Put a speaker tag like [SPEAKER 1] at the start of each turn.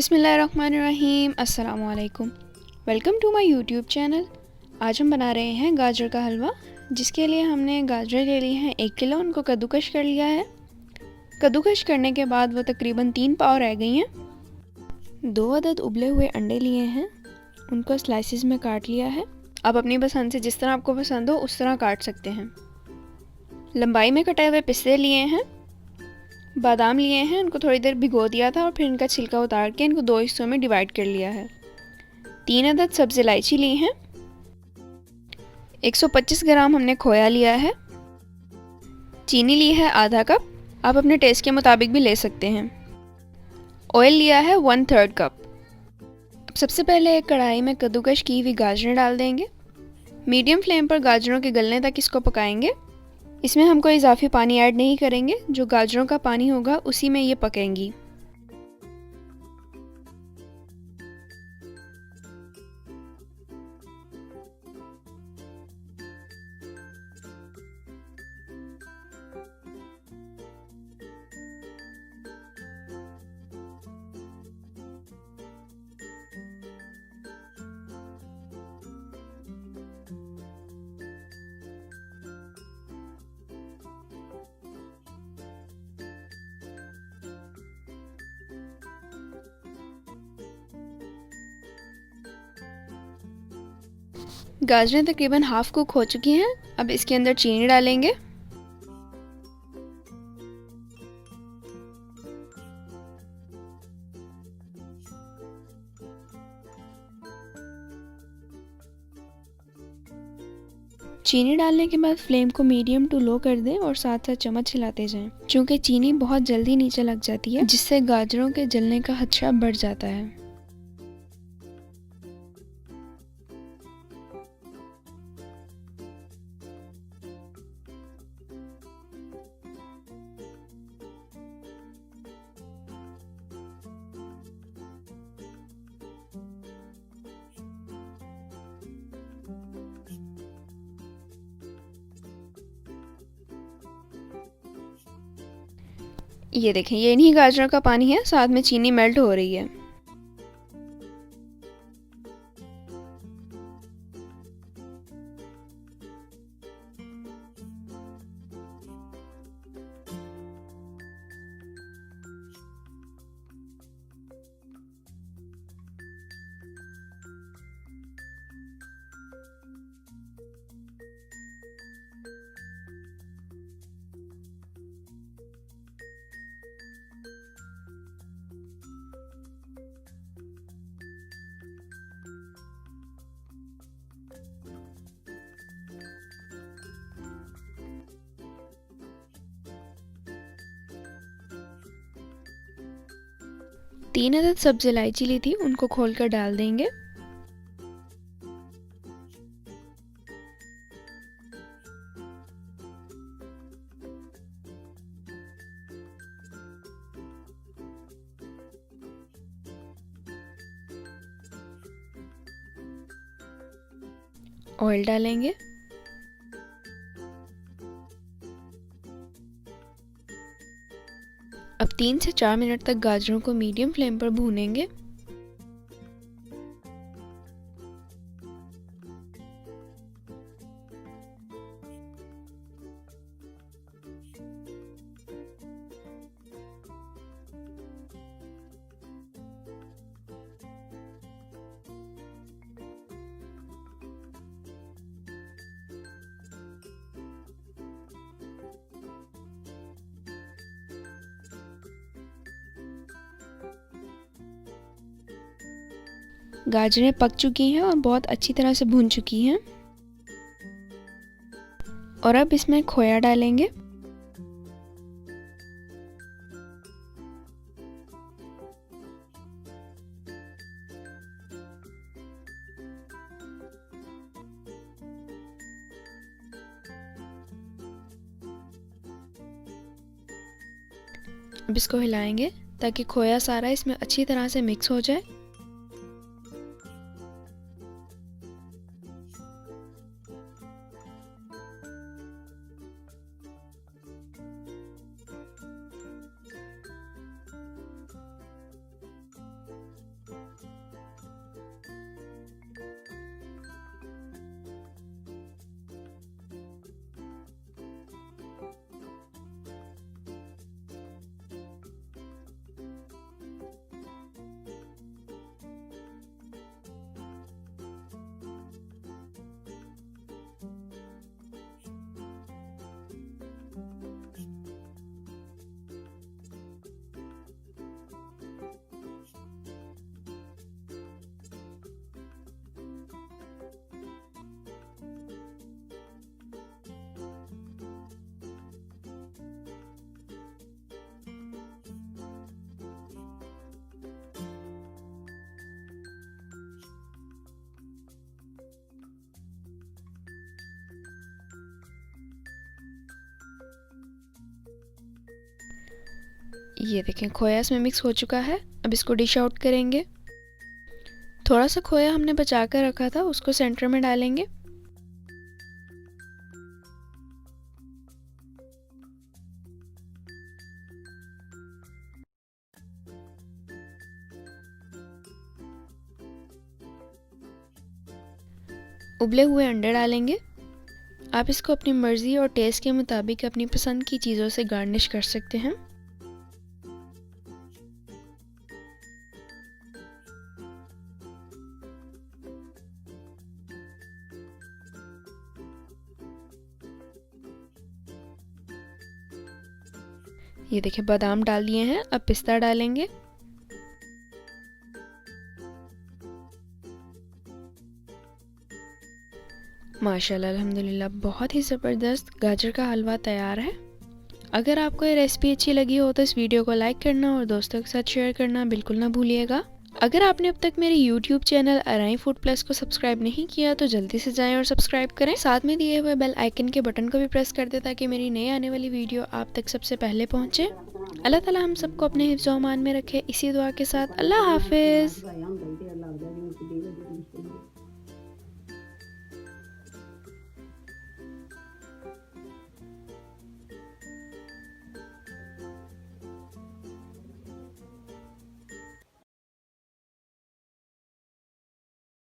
[SPEAKER 1] बिस्मिल्लाहिर्रहमानिर्रहीम। अस्सलाम वालेकुम। Welcome to my YouTube channel. आज हम बना रहे हैं गाजर का हलवा, जिसके लिए हमने गाजर ले ली हैं 1 किलो। उनको कद्दूकश कर लिया है। कद्दूकश करने के बाद वो तकरीबन 3 पाव रह गई हैं। 2 अदद उबले हुए अंडे लिए हैं, उनको स्लाइसिस में काट लिया है। आप अपनी पसंद से जिस तरह आपको पसंद हो उस तरह काट सकते हैं। लंबाई में कटे हुए पिस्ते लिए हैं। बादाम लिए हैं, उनको थोड़ी देर भिगो दिया था और फिर इनका छिलका उतार के इनको 2 हिस्सों में डिवाइड कर लिया है। 3 अदद सब्ज़ इलायची ली हैं। 125 ग्राम हमने खोया लिया है। चीनी ली है आधा कप, आप अपने टेस्ट के मुताबिक भी ले सकते हैं। ऑयल लिया है 1/3 कप। अब सबसे पहले एक कढ़ाई में कद्दूकश की हुई गाजरें डाल देंगे। मीडियम फ्लेम पर गाजरों के गलने तक इसको पकाएंगे। इसमें हम कोई इजाफी पानी ऐड नहीं करेंगे, जो गाजरों का पानी होगा उसी में ये पकेंगी। गाजरें तकरीबन हाफ कुक हो चुकी हैं। अब इसके अंदर चीनी डालेंगे। चीनी डालने के बाद फ्लेम को मीडियम टू लो कर दें और साथ साथ चम्मच हिलाते जाएं, क्योंकि चीनी बहुत जल्दी नीचे लग जाती है, जिससे गाजरों के जलने का खतरा बढ़ जाता है। ये देखें, ये इन्हीं गाजरों का पानी है, साथ में चीनी मेल्ट हो रही है। तीन अदद सब्ज़ इलायची ली थी, उनको खोलकर डाल देंगे। ऑयल डालेंगे। अब 3 से 4 मिनट तक गाजरों को मीडियम फ्लेम पर भूनेंगे। गाजरें पक चुकी हैं और बहुत अच्छी तरह से भून चुकी हैं। और अब इसमें खोया डालेंगे। अब इसको हिलाएंगे ताकि खोया सारा इसमें अच्छी तरह से मिक्स हो जाए। ये देखें खोया इसमें मिक्स हो चुका है। अब इसको डिश आउट करेंगे। थोड़ा सा खोया हमने बचा कर रखा था, उसको सेंटर में डालेंगे। उबले हुए अंडे डालेंगे। आप इसको अपनी मर्ज़ी और टेस्ट के मुताबिक अपनी पसंद की चीज़ों से गार्निश कर सकते हैं। ये देखिए बादाम डाल दिए हैं। अब पिस्ता डालेंगे। माशाल्लाह अल्हम्दुलिल्लाह बहुत ही ज़बरदस्त गाजर का हलवा तैयार है। अगर आपको ये रेसिपी अच्छी लगी हो तो इस वीडियो को लाइक करना और दोस्तों के साथ शेयर करना बिल्कुल ना भूलिएगा। अगर आपने अब तक मेरे YouTube चैनल अराई फूड प्लस को सब्सक्राइब नहीं किया तो जल्दी से जाएं और सब्सक्राइब करें। साथ में दिए हुए बेल आइकन के बटन को भी प्रेस कर दें ताकि मेरी नई आने वाली वीडियो आप तक सबसे पहले पहुंचे। अल्लाह ताला हम सबको अपने हिफ्ज़-ओ-अमान में रखे। इसी दुआ के साथ अल्लाह हाफिज़।